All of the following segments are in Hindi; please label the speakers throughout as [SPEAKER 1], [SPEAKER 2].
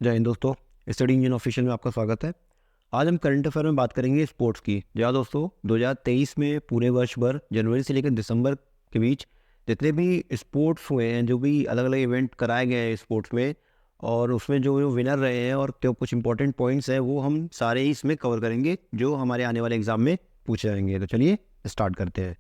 [SPEAKER 1] जय हिंद दोस्तों, स्टडी इंजन ऑफिशियल में आपका स्वागत है। आज हम करंट अफेयर में बात करेंगे स्पोर्ट्स की। जी हाँ दोस्तों, 2023 में पूरे वर्ष भर जनवरी से लेकर दिसंबर के बीच जितने भी स्पोर्ट्स हुए हैं, जो भी अलग अलग इवेंट कराए गए हैं स्पोर्ट्स में, और उसमें जो जो विनर रहे हैं और जो कुछ इंपॉर्टेंट पॉइंट्स हैं वो हम सारे ही इसमें कवर करेंगे, जो हमारे आने वाले एग्जाम में पूछे जाएंगे। तो चलिए स्टार्ट करते हैं।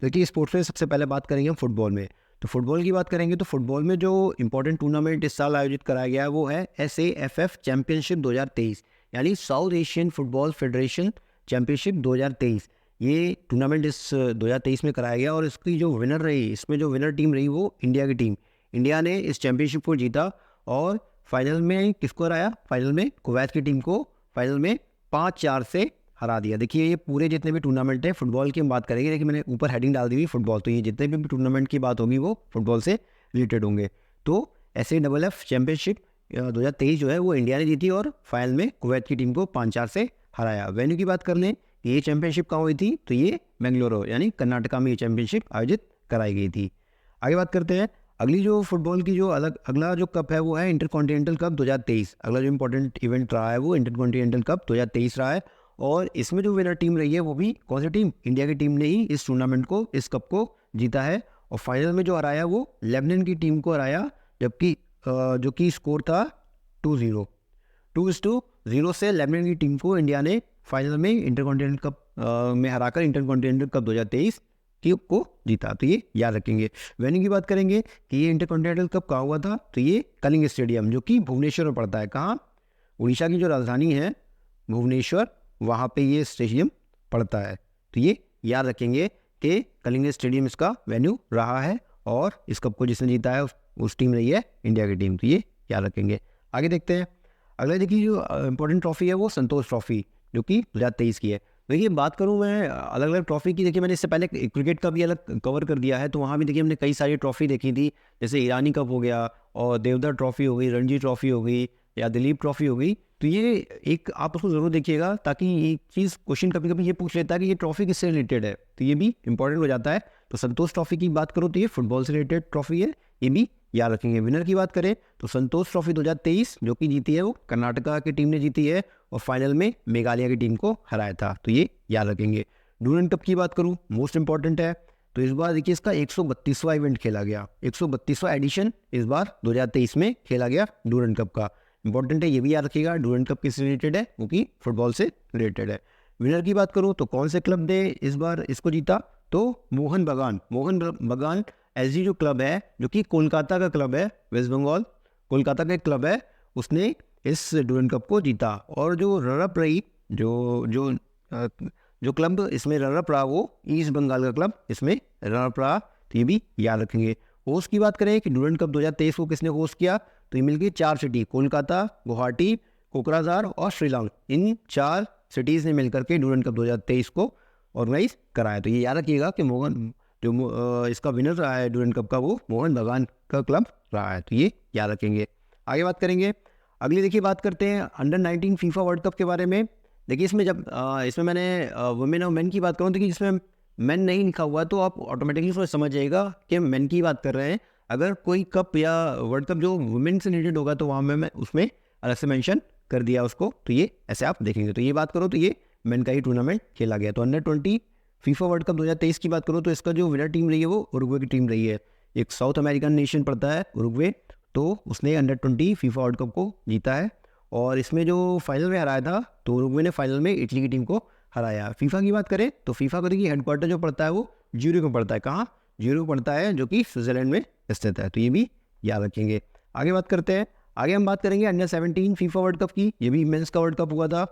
[SPEAKER 1] देखिए, स्पोर्ट्स में सबसे पहले बात करेंगे हम फुटबॉल में। तो फुटबॉल की बात करेंगे तो फुटबॉल में जो इंपॉर्टेंट टूर्नामेंट इस साल आयोजित कराया गया है वो है SAFF चैंपियनशिप 2023, यानी south Asian football federation championship 2023। ये टूर्नामेंट इस 2023 में कराया गया और इसकी जो विनर रही, इसमें जो विनर टीम रही वो इंडिया की टीम। इंडिया ने इस चैंपियनशिप को जीता और फाइनल में किसको हराया? फाइनल में कुवैत की टीम को फाइनल में 5-4 से हरा दिया। देखिए, ये पूरे जितने भी टूर्नामेंट है फुटबॉल की हम बात करेंगे। देखिए, मैंने ऊपर हेडिंग डाल दी हुई फुटबॉल, तो ये जितने भी टूर्नामेंट की बात होगी वो फुटबॉल से रिलेटेड होंगे। तो SAFF चैंपियनशिप 2023 जो है वो इंडिया ने जीती और फाइनल में कुवैत की टीम को 5-4 से हराया। वेन्यू की बात कर लें, ये चैंपियनशिप कहाँ हुई थी? तो ये बेंगलुरु यानी कर्नाटका में ये चैंपियनशिप आयोजित कराई गई थी। आगे बात करते हैं। अगली जो फुटबॉल की जो अगला जो कप है वो है इंटरकॉन्टिनेंटल कप 2023। अगला जो इंपॉर्टेंट इवेंट रहा है वो इंटरकॉन्टिनेंटल कप 2023 रहा है और इसमें जो विनर टीम रही है वो भी कौन सी टीम? इंडिया की टीम ने ही इस टूर्नामेंट को, इस कप को जीता है। और फाइनल में जो हराया वो लेबनान की टीम को हराया, जबकि जो कि स्कोर था 2-0 2-0 से लेबनान की टीम को इंडिया ने फाइनल में इंटरकॉन्टिनेंटल कप में हराकर इंटरकॉन्टिनेंटल कप 2023 को जीता। तो ये याद रखेंगे। वेन्यू की बात करेंगे कि ये इंटरकॉन्टिनेंटल कप कहाँ हुआ था? तो ये कलिंग स्टेडियम, जो कि भुवनेश्वर में पड़ता है। कहाँ? उड़ीसा की जो राजधानी है भुवनेश्वर, वहाँ पे ये स्टेडियम पड़ता है। तो ये याद रखेंगे कि कलिंग स्टेडियम इसका वेन्यू रहा है और इस कप को जिसने जीता है उस टीम रही है इंडिया की टीम। तो ये याद रखेंगे। आगे देखते हैं। अगला देखिए, जो इंपॉर्टेंट ट्रॉफी है वो संतोष ट्रॉफी, जो कि 2023 की है। देखिए, बात करूं मैं अलग अलग ट्रॉफी की। देखिए, मैंने इससे पहले क्रिकेट का भी अलग कवर कर दिया है, तो वहाँ भी देखिए हमने कई सारी ट्रॉफी देखी थी, जैसे ईरानी कप हो गया और देवधर ट्रॉफी हो गई, रणजी ट्रॉफी हो गई या दिलीप ट्रॉफी हो गई। तो ये एक आप उसको ज़रूर देखिएगा, ताकि एक चीज़ क्वेश्चन कभी कभी ये पूछ लेता है कि ये ट्रॉफी किससे रिलेटेड है, तो ये भी इंपॉर्टेंट हो जाता है। तो संतोष ट्रॉफी की बात करो तो ये फुटबॉल से रिलेटेड ट्रॉफी है, ये भी याद रखेंगे। विनर की बात करें तो संतोष ट्रॉफी 2023 जो कि जीती है वो कर्नाटका की टीम ने जीती है और फाइनल में मेघालय की टीम को हराया था। तो ये याद रखेंगे। डूरन कप की बात करूँ, मोस्ट इंपॉर्टेंट है। तो इस बार देखिए इसका 132वां इवेंट खेला गया, 132वां एडिशन इस बार 2023 में खेला गया डूरन कप का। इंपॉर्टेंट है, ये भी याद रखिएगा। डूरन कप किससे रिलेटेड है? क्योंकि फुटबॉल से रिलेटेड है। विनर की बात करूँ तो कौन से क्लब ने इस बार इसको जीता? तो मोहन बगान SG जो क्लब है, जो कि कोलकाता का क्लब है, वेस्ट बंगाल कोलकाता का एक क्लब है, उसने इस डूरन कप को जीता। और जो रनअप रही, जो जो जो क्लब इसमें रनअप रहा वो ईस्ट बंगाल का क्लब इसमें रनअप रहा। तो ये भी याद रखेंगे। होस्ट की बात करें कि डूरन कप 2023 को किसने होस्ट किया? तो ये मिलकर 4 सिटी, कोलकाता, गुवाहाटी, कोकराझार और शिलांग, इन 4 सिटीज़ ने मिलकर के डूरन कप 2023 को ऑर्गेनाइज कराया। तो ये याद रखिएगा कि इसका विनर रहा है डूरन कप का वो मोहन बगान का क्लब रहा है। तो ये याद रखेंगे। आगे बात करेंगे। अगली देखिए, बात करते हैं अंडर-19 फीफा वर्ल्ड कप के बारे में। देखिए, इसमें जब इसमें मैंने वुमेन और मेन की बात करूँ, तो इसमें मेन नहीं लिखा हुआ तो आप ऑटोमेटिकली समझ जाइएगा कि मेन की बात कर रहे हैं। अगर कोई कप या वर्ल्ड कप जो वुमेन से रिलेटेड होगा तो वहाँ मैं उसमें अलग से मेंशन कर दिया उसको। तो ये ऐसे आप देखेंगे। तो ये बात करो तो ये मेन का ही टूर्नामेंट खेला गया। तो अंडर-20 फीफा वर्ल्ड कप 2023 की बात करो तो इसका जो विनर टीम रही है वो उरुग्वे की टीम रही है। एक साउथ अमेरिकन नेशन पड़ता है उरुग्वे, तो उसने अंडर-20 फीफा वर्ल्ड कप को जीता है और इसमें जो फाइनल में हराया था तो उरुग्वे ने फाइनल में इटली की टीम को हराया। फीफा की बात करें तो फीफा का देखिए हेडक्वार्टर जो पड़ता है वो ज्यूरिख में पड़ता है। कहाँ? ज्यूरिख पड़ता है, जो कि स्विट्जरलैंड में स्थित है। तो ये भी याद रखेंगे। आगे बात करते हैं। आगे हम बात करेंगे अंडर-17 फीफा वर्ल्ड कप की। ये भी मेंस का वर्ल्ड कप हुआ था,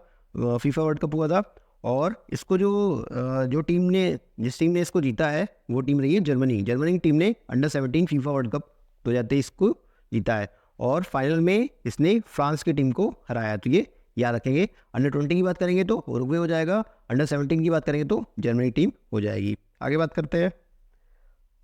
[SPEAKER 1] फीफा वर्ल्ड कप हुआ था और इसको जो टीम ने, जिस टीम ने इसको जीता है वो टीम रही है जर्मनी। जर्मनी की टीम ने अंडर-17 फीफा वर्ल्ड कप 2023 को जीता है और फाइनल में इसने फ्रांस की टीम को हराया। तो ये याद रखेंगे। अंडर-20 की बात करेंगे तो उरुग्वे हो जाएगा, अंडर-17 की बात करेंगे तो जर्मनी टीम हो जाएगी। आगे बात करते हैं।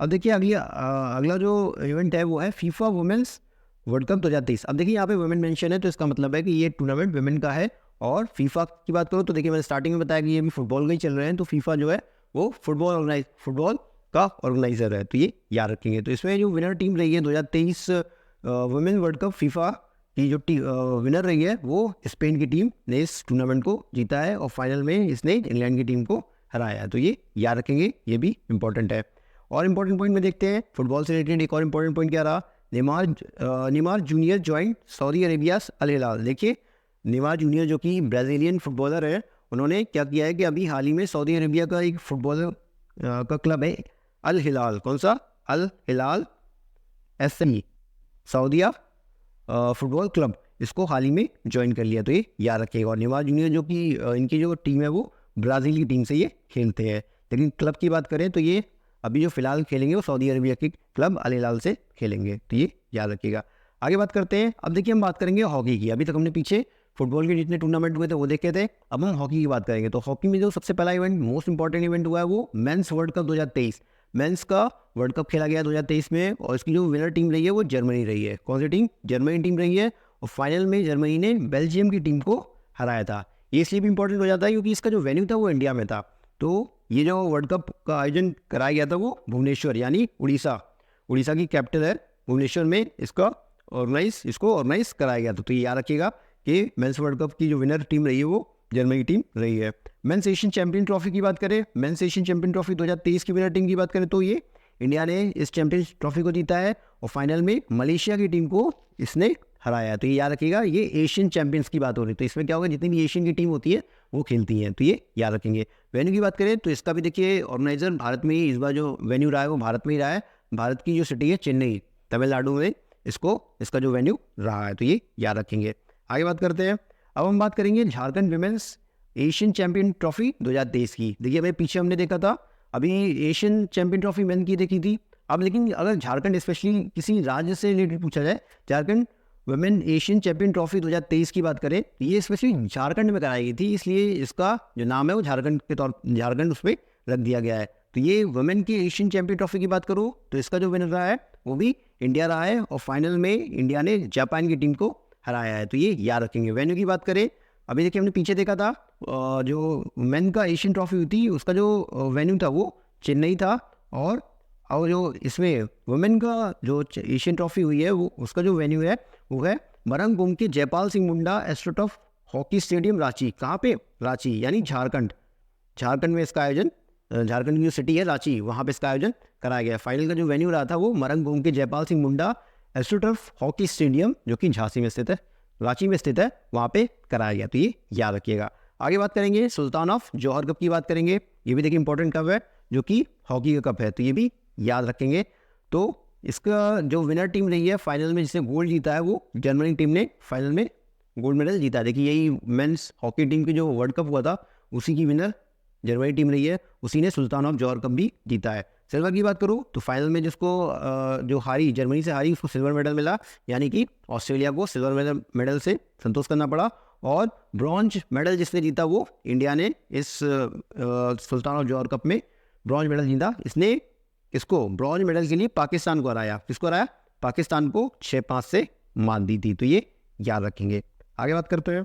[SPEAKER 1] अब देखिए, अगला जो इवेंट है वो है फीफा वुमेन्स वर्ल्ड कप 2023। अब देखिए, यहाँ पे वुमेन मेंशन है तो इसका मतलब है कि ये टूर्नामेंट वुमेन का है। और फीफा की बात करो तो देखिए, मैंने स्टार्टिंग में बताया कि ये भी फुटबॉल का ही चल रहे हैं, तो फीफा जो है वो फुटबॉल का ऑर्गेनाइजर है। तो ये याद रखेंगे। तो इसमें जो विनर टीम रही है 2023 वुमेन वर्ल्ड कप फीफा की जो विनर रही है वो स्पेन की टीम ने इस टूर्नामेंट को जीता है और फाइनल में इसने इंग्लैंड की टीम को हराया है। तो ये याद रखेंगे, ये भी इंपॉर्टेंट है। और इंपॉर्टेंट पॉइंट में देखते हैं फुटबॉल से रिलेटेड एक और इंपॉर्टेंट पॉइंट क्या रहा, Neymar junior join Saudi Arabia Al Hilal. देखिए नेमार जूनियर जो कि ब्राज़ीलियन फुटबॉलर है, उन्होंने क्या किया है कि अभी हाल ही में सऊदी अरेबिया का एक फुटबॉलर का क्लब है अल हिलाल, कौन सा, अल हिलाल SME सऊदीया फुटबॉल क्लब, इसको हाल ही में ज्वाइन कर लिया। तो ये याद रखिएगा। और नेमार जूनियर जो कि इनकी जो टीम है वो ब्राज़ील की टीम से ये खेलते हैं, लेकिन क्लब की बात करें तो ये अभी जो फिलहाल खेलेंगे वो सऊदी अरेबिया के क्लब अल हिलाल से खेलेंगे। तो ये याद रखिएगा। आगे बात करते हैं। अब देखिए हम बात करेंगे हॉकी की। अभी तक हमने पीछे फुटबॉल के जितने टूर्नामेंट हुए थे वो देखे थे, अब हम हॉकी की बात करेंगे। तो हॉकी में जो सबसे पहला इवेंट, मोस्ट इंपॉर्टेंट इवेंट हुआ है वो मेंस वर्ल्ड कप 2023। मेंस का वर्ल्ड कप खेला गया 2023 में, और इसकी जो विनर टीम रही है वो जर्मनी रही है। कौन सी टीम, जर्मनी टीम रही है। और फाइनल में जर्मनी ने बेल्जियम की टीम को हराया था। ये इसलिए भी इंपॉर्टेंट हो जाता है क्योंकि इसका जो वेन्यू था वो इंडिया में था। तो ये जो वर्ल्ड कप का आयोजन कराया गया था वो भुवनेश्वर यानी उड़ीसा की कैपिटल है भुवनेश्वर में इसको ऑर्गेनाइज कराया गया था। तो ये याद रखिएगा कि मेंस वर्ल्ड कप की जो विनर टीम रही है वो जर्मनी की टीम रही है। मेंस एशियन चैंपियन ट्रॉफी की बात करें, मेंस एशियन चैंपियन ट्रॉफी 2023 की विनर टीम की बात करें तो ये इंडिया ने इस चैंपियन ट्रॉफी को जीता है और फाइनल में मलेशिया की टीम को इसने हराया है। तो ये याद रखिएगा, ये एशियन चैंपियंस की बात हो रही है। तो इसमें क्या होगा, जितनी भी एशियन की टीम होती है वो खेलती हैं। तो ये याद रखेंगे। वेन्यू की बात करें तो इसका भी देखिए ऑर्गेनाइजर भारत में ही, इस बार जो वेन्यू रहा है वो भारत में ही रहा है। भारत की जो सिटी है चेन्नई, तमिलनाडु में इसका जो वेन्यू रहा है। तो ये याद रखेंगे। आगे बात करते हैं। अब हम बात करेंगे Jharkhand women's Asian champion trophy 2023 की। देखिए भाई पीछे हमने देखा था, अभी एशियन चैंपियन ट्रॉफी मेन की देखी थी। अब लेकिन अगर झारखंड स्पेशली किसी राज्य से रिलेटेड पूछा जाए, Jharkhand women Asian champion trophy 2023 की बात करें, ये स्पेशली झारखंड में कराई गई थी, इसलिए इसका जो नाम है वो झारखंड उस पर रख दिया गया है। तो ये वुमेन की एशियन चैंपियन ट्रॉफी की बात करूँ तो इसका जो विनर रहा है वो भी इंडिया रहा है और फाइनल में इंडिया ने जापान की टीम को हराया है। तो ये याद रखेंगे। वेन्यू की बात करें, अभी देखिए हमने पीछे देखा था जो मेन का एशियन ट्रॉफी हुई थी उसका जो वेन्यू था वो चेन्नई था, और जो इसमें वुमेन का जो एशियन ट्रॉफी हुई है वो उसका जो वेन्यू है वो है मरंगभूम के Jaipal Singh Munda astroturf hockey stadium Ranchi. कहाँ पे, रांची यानी झारखंड में इसका आयोजन, झारखंड की जो सिटी है रांची, वहाँ पे इसका आयोजन कराया गया। फाइनल का जो वेन्यू रहा था वो मरंगभूम के Jaipal Singh Munda astroturf hockey stadium जो कि झांसी में स्थित है, रांची में स्थित है, वहाँ पे कराया गया। तो ये याद रखिएगा। आगे बात करेंगे सुल्तान ऑफ जौहर कप की बात करेंगे। ये भी देखिए इंपॉर्टेंट कप है जो कि हॉकी का कप है, तो ये भी याद रखेंगे। तो इसका जो विनर टीम रही है फाइनल में जिसने गोल्ड जीता है वो जर्मनी टीम ने फाइनल में गोल्ड मेडल जीता है। देखिए यही मेंस हॉकी टीम की जो वर्ल्ड कप हुआ था उसी की विनर जर्मनी टीम रही है, उसी ने सुल्तान ऑफ जौहर कप भी जीता है। सिल्वर की बात करूँ तो फाइनल में जिसको जो हारी, जर्मनी से हारी, उसको सिल्वर मेडल मिला, यानी कि ऑस्ट्रेलिया को सिल्वर मेडल से संतोष करना पड़ा। और ब्रॉन्ज मेडल जिसने जीता वो इंडिया ने इस सुल्तान ऑफ जौहर कप में ब्रॉन्ज मेडल जीता। इसने इसको ब्रॉन्ज मेडल के लिए पाकिस्तान को हराया। किसको हराया, पाकिस्तान को 6-5 से मात दी थी। तो ये याद रखेंगे। आगे बात करते हैं।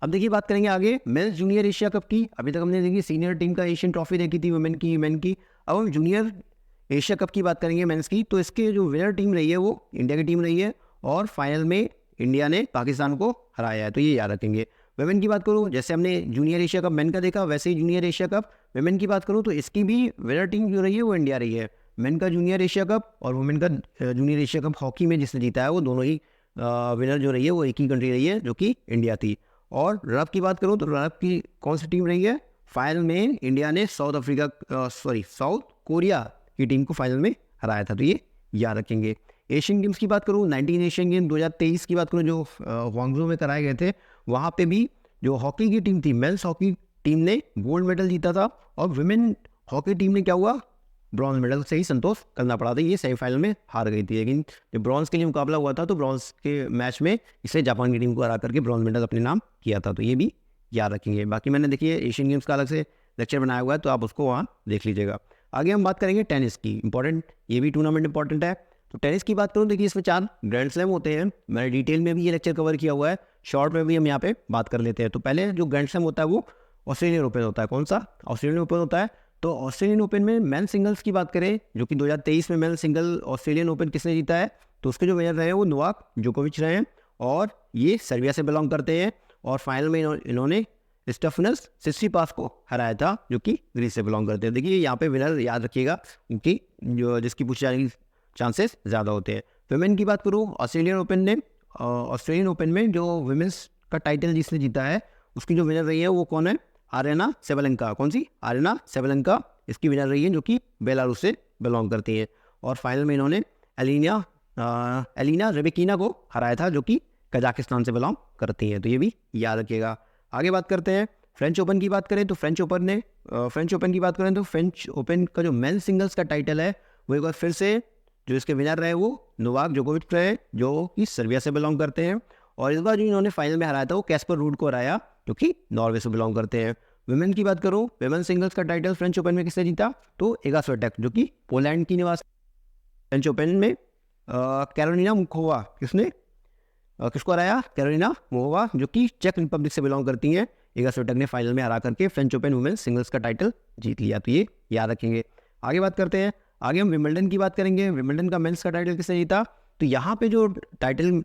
[SPEAKER 1] अब देखिए बात करेंगे आगे मेंस जूनियर एशिया कप की। अभी तक हमने देखी सीनियर टीम का एशियन ट्रॉफी देखी थी वुमेन की, मेन की। अब हम जूनियर एशिया कप की बात करेंगे मेंस की। तो इसके जो विनर टीम रही है वो इंडिया की टीम रही है और फाइनल में इंडिया ने पाकिस्तान को हराया है। तो ये याद रखेंगे। वुमेन की बात करूँ, जैसे हमने जूनियर एशिया कप मेन का देखा वैसे ही जूनियर एशिया कप वुमेन की बात करूँ तो इसकी भी विनर टीम जो रही है वो इंडिया रही है। मेन का जूनियर एशिया कप और वुमेन का जूनियर एशिया कप हॉकी में जिसने जीता है वो दोनों ही विनर जो रही है वो एक ही कंट्री रही है जो कि इंडिया थी। और रनअप की बात करूँ तो रनअप की कौन सी टीम रही है, फाइनल में इंडिया ने साउथ कोरिया की टीम को फाइनल में हराया था। तो ये याद रखेंगे। एशियन गेम्स की बात करूँ, 19 एशियन गेम 2023 की बात करूँ जो ग्वांगझू में कराए गए थे, वहाँ पे भी जो हॉकी की टीम थी, मेंस हॉकी टीम ने गोल्ड मेडल जीता था और वुमेन हॉकी टीम ने क्या हुआ, ब्रॉन्ज मेडल से ही संतोष करना पड़ा था। ये सेमीफाइनल में हार गई थी, लेकिन जब ब्रॉन्ज के लिए मुकाबला हुआ था तो ब्रॉन्ज के मैच में इसे जापान की टीम को हरा करके ब्रॉन्ज मेडल अपने नाम किया था। तो ये भी याद रखेंगे। बाकी मैंने देखिए एशियन गेम्स का अलग से लेक्चर बनाया हुआ है तो आप उसको वहाँ देख लीजिएगा। आगे हम बात करेंगे टेनिस की। इंपॉर्टेंट, ये भी टूर्नामेंट इंपॉर्टेंट है। तो टेनिस की बात करूँ, देखिए इसमें 4 ग्रैंड स्लैम होते हैं। मैंने डिटेल में भी ये लेक्चर कवर किया हुआ है, शॉर्ट में भी हम यहाँ पे बात कर लेते हैं। तो पहले जो ग्रैंड स्लैम होता है वो ऑस्ट्रेलियन ओपन होता है। कौन सा, ऑस्ट्रेलियन ओपन होता है। तो ऑस्ट्रेलियन ओपन में मेन सिंगल्स की बात करें, जो कि 2023 में मेन सिंगल ऑस्ट्रेलियन ओपन किसने जीता है, तो उसके जो विनर रहे वो नोवाक जोकोविच रहे हैं, और ये सर्बिया से बिलोंग करते हैं। और फाइनल में इन्होंने स्टेफनस सिसिपास को हराया था, जो कि ग्रीस से बिलोंग करते हैं। देखिए यहाँ पे विनर याद रखिएगा, क्योंकि जो जिसकी पूछे जाने की चांसेस ज़्यादा होते हैं। वुमेन की बात करूँ, ऑस्ट्रेलियन ओपन में जो वुमेन्स का टाइटल जिसने जीता है, उसकी जो विनर रही है वो कौन है, आरेना सेबलेंका। कौन सी, आरेना सेबलेंका इसकी विनर रही है, जो कि बेलारूस से बिलोंग करती है। और फाइनल में इन्होंने एलिना रेबेकिना को हराया था, जो कि कजाकिस्तान से बिलोंग करती हैं। तो ये भी याद रखिएगा। आगे बात करते हैं फ्रेंच ओपन की बात करें तो फ्रेंच ओपन का जो मेन सिंगल्स का टाइटल है वो एक बार फिर से जो इसके विनर रहे वो नोवाक जोकोविच रहे, जो कि सर्बिया से बिलोंग करते हैं। और इस बार जो इन्होंने फाइनल में हराया था वो कैस्पर रूड को हराया, जो कि नॉर्वे से बिलोंग करते हैं। वुमेन की बात करूँ, वुमेन सिंगल्स का टाइटल फ्रेंच ओपन में किसने जीता, तो इगा स्विएटेक, जो कि पोलैंड की निवासी। फ्रेंच ओपन में कैरोलिना मुकोवा किसको हराया, कैरोलिना मुकोवा, जो कि चेक रिपब्लिक से बिलोंग करती हैं। इगा स्विएटेक ने फाइनल में हरा करके फ्रेंच ओपन वुमेन सिंगल्स का टाइटल जीत लिया। तो ये याद रखेंगे। आगे बात करते हैं, आगे हम विंबलडन की बात करेंगे। विंबलडन का मेंस का टाइटल किसने जीता, तो यहाँ पे जो टाइटल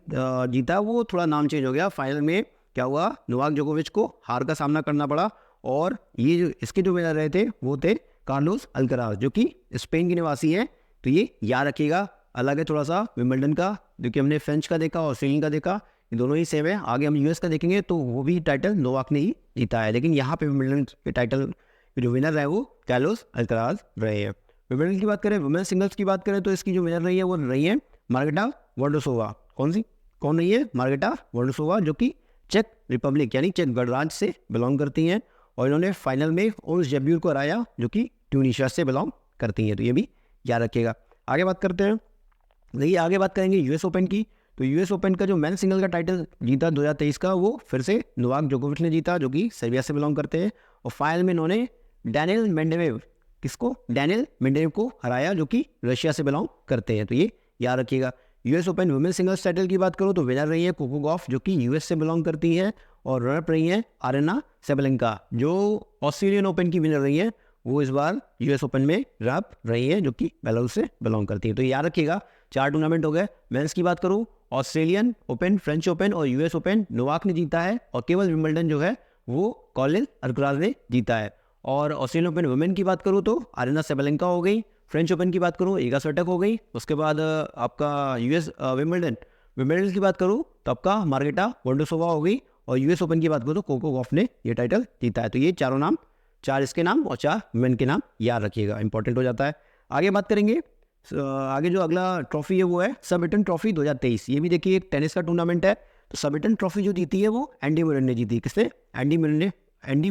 [SPEAKER 1] जीता वो थोड़ा नाम चेंज हो गया। फाइनल में क्या हुआ, नोवाक जोकोविच को हार का सामना करना पड़ा, और ये जो इसके जो विनर रहे थे वो थे कार्लोस अल्कराज, जो कि स्पेन के निवासी हैं। तो ये याद रखिएगा। अलग है थोड़ा सा विंबलडन का, क्योंकि हमने फ्रेंच का देखा, ऑस्ट्रेलियन का देखा, ये दोनों ही सेम है। आगे हम यूएस का देखेंगे तो वो भी टाइटल नोवाक ने ही जीता है, लेकिन यहाँ पे विंबलडन के टाइटल जो विनर रहे वो कार्लोस अल्कराज रहे हैं। विंबलडन की बात करें, वुमेन सिंगल्स की बात करें तो इसकी जो विनर रही है वो रही है मार्गेटा वोंडरोसोवा। कौन रही है, मार्गेटा वोंडरोसोवा, जो कि चेक रिपब्लिक यानी चेक गणराज्य से बिलोंग करती हैं। और इन्होंने फाइनल में ओल्स जेब्यूर को हराया, जो कि ट्यूनीशिया से बिलोंग करती हैं। तो ये भी याद रखिएगा। आगे बात करते हैं, देखिए आगे बात करेंगे यूएस ओपन की। तो यूएस ओपन का जो मेन सिंगल का टाइटल जीता 2023 का, वो फिर से नोवाक जोकोविच ने जीता, जो कि सर्बिया से बिलोंग करते हैं। और फाइनल में इन्होंने डैनियल मेंडेवेव को हराया, जो कि रशिया से बिलोंग करते हैं। तो ये याद रखिएगा। US open women singles title की बात करूँ तो विनर रही है कोको गॉफ, जो कि यूएस से बिलोंग करती है। और रनर रही है आरेना सेबलेंका, जो ऑस्ट्रेलियन ओपन की विनर रही है, वो इस बार यूएस ओपन में रनर रही है, जो कि बेलारूस से बिलोंग करती है। तो याद रखिएगा। 4 टूर्नामेंट हो गए। मेंस की बात करूँ, ऑस्ट्रेलियन ओपन, फ्रेंच ओपन और यूएस ओपन नोवाक ने जीता है, और केवल विंबलडन जो है वो कॉलिन अल्कराज ने जीता है। और ऑस्ट्रेलियन ओपन वुमेन की बात करूँ तो आरेना सेबलेंका हो गई। फ्रेंच ओपन की बात करूँ इगा स्विएटेक हो गई। उसके बाद आपका यूएस विंबलडन की बात करूँ तो आपका मार्गेटा वोंडरोसोवा हो गई। और यूएस ओपन की बात करूँ तो कोको गॉफ ने ये टाइटल जीता है। तो ये चार इसके नाम और 4 वुमेन के नाम याद रखिएगा, इंपॉर्टेंट हो जाता है। आगे बात करेंगे, आगे जो अगला ट्रॉफी है वो है सबमिटन ट्रॉफी 2023। ये भी देखिए एक टेनिस का टूर्नामेंट है। तो सबमिटन ट्रॉफी जो जीती है वो एंडी मुरे ने जीती है। किसने, एंडी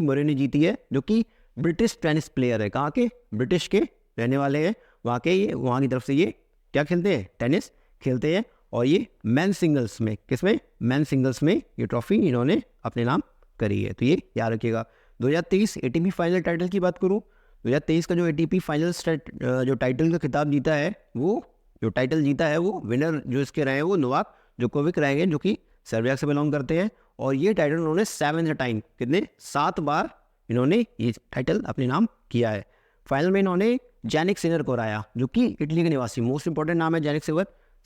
[SPEAKER 1] मुरे ने जीती है, जो कि ब्रिटिश टेनिस प्लेयर है। कहाँ के, ब्रिटिश के रहने वाले हैं, वहाँ की तरफ से ये क्या खेलते हैं, टेनिस खेलते हैं। और ये मेन सिंगल्स में ये ट्रॉफी इन्होंने अपने नाम करी है। तो ये याद रखिएगा। 2023 एटीपी फाइनल टाइटल की बात करूँ, 2023 का जो एटीपी फाइनल जो टाइटल का खिताब जीता है, वो जो टाइटल जीता है वो विनर जो इसके रहे हैं वो नोवाक जोकोविच रहेंगे, जो कि सर्बिया से बिलोंग करते हैं। और ये टाइटल उन्होंने 7 बार इन्होंने ये टाइटल अपने नाम किया है। फाइनल में इन्होंने जैनिक सिनर को हराया, जो कि इटली के निवासी, मोस्ट इंपॉर्टेंट नाम है जैनिक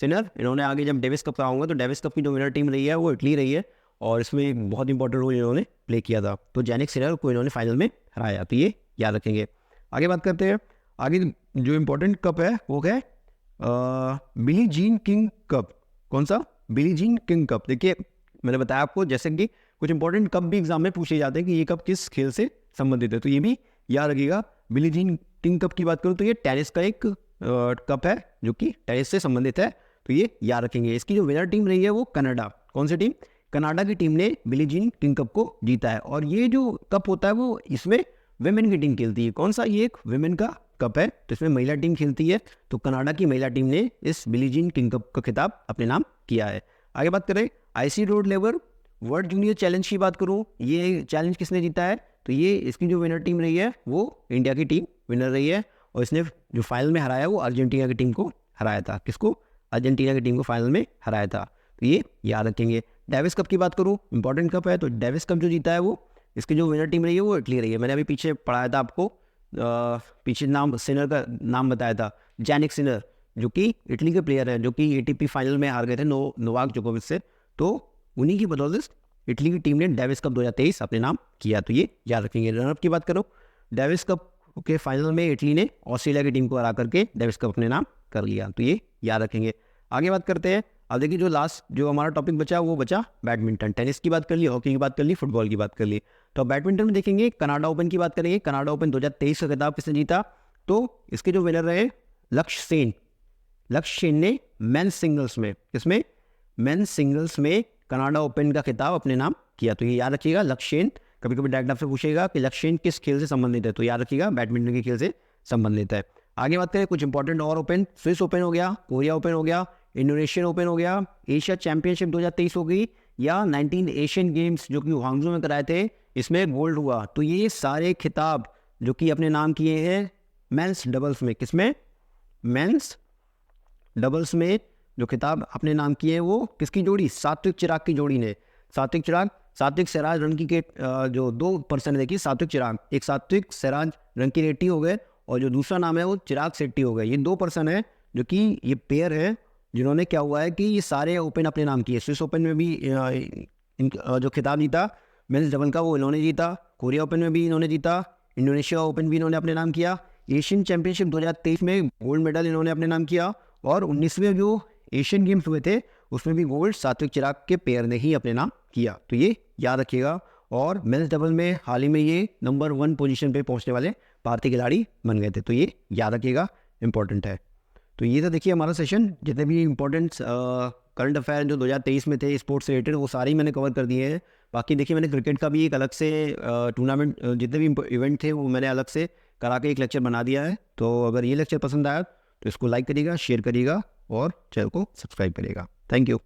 [SPEAKER 1] सिनर। इन्होंने आगे जब डेविस कप का आऊँगा तो डेविस कप की जो विनर टीम रही है वो इटली रही है, और इसमें बहुत इंपॉर्टेंट रोल इन्होंने प्ले किया था। तो जैनिक सिनर को इन्होंने फाइनल में हराया। तो ये याद रखेंगे। आगे बात करते हैं, आगे जो इम्पोर्टेंट कप है वो क्या है, बिली जीन किंग कप। कौन सा, बिली जीन किंग कप। देखिए मैंने बताया आपको, जैसे कि कुछ इंपॉर्टेंट कप भी एग्जाम में पूछे जाते हैं कि ये कप किस खेल से संबंधित है, तो ये भी याद रखिएगा। बिली जीन किंग कप की बात करूँ तो ये टेनिस का एक कप है, जो कि टेनिस से संबंधित है। तो ये याद रखेंगे। इसकी जो विनर टीम रही है वो कनाडा, कौन सी टीम, कनाडा की टीम ने बिली जीन किंग कप को जीता है। और ये जो कप होता है वो इसमें विमेन की टीम खेलती है। कौन सा, ये एक विमेन का कप है, तो इसमें महिला टीम खेलती है। तो कनाडा की महिला टीम ने इस बिली जीन किंग कप का खिताब अपने नाम किया है। आगे बात करें आईसी रोड लेवर वर्ल्ड जूनियर चैलेंज की बात करूँ, ये चैलेंज किसने जीता है, तो ये इसकी जो विनर टीम रही है वो इंडिया की टीम विनर रही है। और इसने जो फाइनल में हराया वो अर्जेंटीना की टीम को हराया था। किसको, अर्जेंटीना की टीम को फाइनल में हराया था। तो ये याद रखेंगे। डेविस कप की बात करूँ, इंपॉर्टेंट कप है, तो डेविस कप जो जीता है वो इसकी जो विनर टीम रही है वो इटली रही है। मैंने अभी पीछे पढ़ाया था आपको, पीछे नाम सिनर का नाम बताया था, जैनिक सिनर, जो कि इटली के प्लेयर हैं, जो कि एटीपी फाइनल में हार गए थे नोवाक जोकोविच से। तो उन्हीं की बदौलत इटली की टीम ने डेविस कप 2023 अपने नाम किया। तो ये याद रखेंगे। रनअप की बात करो, डेविस कप के फाइनल में इटली ने ऑस्ट्रेलिया की टीम को हरा करके डेविस कप अपने नाम कर लिया। तो ये याद रखेंगे। आगे बात करते हैं। अब देखिए, जो लास्ट जो हमारा टॉपिक बचा वो बचा बैडमिंटन। टेनिस की बात कर ली, हॉकी की बात कर ली, फुटबॉल की बात कर ली। तो बैडमिंटन में देखेंगे, कनाडा ओपन की बात करेंगे। कनाडा ओपन 2023 का खिताब किसने जीता? तो इसके जो विनर रहे लक्ष्य सेन। लक्ष्य सेन ने मेंस सिंगल्स में, किसमें? मेंस सिंगल्स में कनाडा ओपन का खिताब अपने नाम किया। तो ये याद रखिएगा, लक्ष्य सेन। कभी कभी डायरेक्ट आपसे पूछेगा कि लक्ष्य सेन किस खेल से संबंधित है, तो याद रखिएगा बैडमिंटन के खेल से संबंधित है। आगे बात करें कुछ इंपॉर्टेंट और ओपन। स्विस ओपन हो गया, कोरिया ओपन हो गया, इंडोनेशियन ओपन हो गया, एशिया चैंपियनशिप 2023 हो गई, या 19 एशियन गेम्स जो कि हांगजो में कराए थे, इसमें गोल्ड हुआ। तो ये सारे खिताब जो कि अपने नाम किए हैं मेंस डबल्स में। किसमें? मेंस डबल्स में जो खिताब अपने नाम किए हैं वो किसकी जोड़ी? सात्विक चिराग की जोड़ी ने। सात्विक चिराग, सात्विक सिराज रंकी के जो 2 पर्सन है, देखिए सात्विक चिराग, एक सात्विक सिराज रंकी रेड्डी हो गए और जो दूसरा नाम है वो चिराग शेट्टी हो गए। ये 2 पर्सन है जो कि ये पेयर है जिन्होंने क्या हुआ है कि ये सारे ओपन अपने नाम किए। स्विस ओपन में भी जो खिताब जीता मेंस डबल का वो इन्होंने जीता, कोरिया ओपन में भी इन्होंने जीता, इंडोनेशिया ओपन भी इन्होंने अपने नाम किया, एशियन चैंपियनशिप 2023 में गोल्ड मेडल इन्होंने अपने नाम किया, और 19वें जो एशियन गेम्स हुए थे उसमें भी गोल्ड सात्विक चिराग के पेयर ने ही अपने नाम किया। तो ये याद रखिएगा। और मेंस डबल में हाल ही में ये नंबर 1 पोजीशन पे पहुंचने वाले भारतीय खिलाड़ी बन गए थे। तो ये याद रखिएगा, इंपॉर्टेंट है। तो ये था देखिए हमारा सेशन। जितने भी इंपॉर्टेंट करंट अफेयर जो 2023 में थे स्पोर्ट्स से रिलेटेड, वो सारे ही मैंने कवर कर दिए हैं। बाकी देखिए, मैंने क्रिकेट का भी एक अलग से टूर्नामेंट, जितने भी इवेंट थे वो मैंने अलग से करा के एक लेक्चर बना दिया है। तो अगर ये लेक्चर पसंद आया तो इसको लाइक करिएगा, शेयर करिएगा और चैनल को सब्सक्राइब करिएगा। Thank you.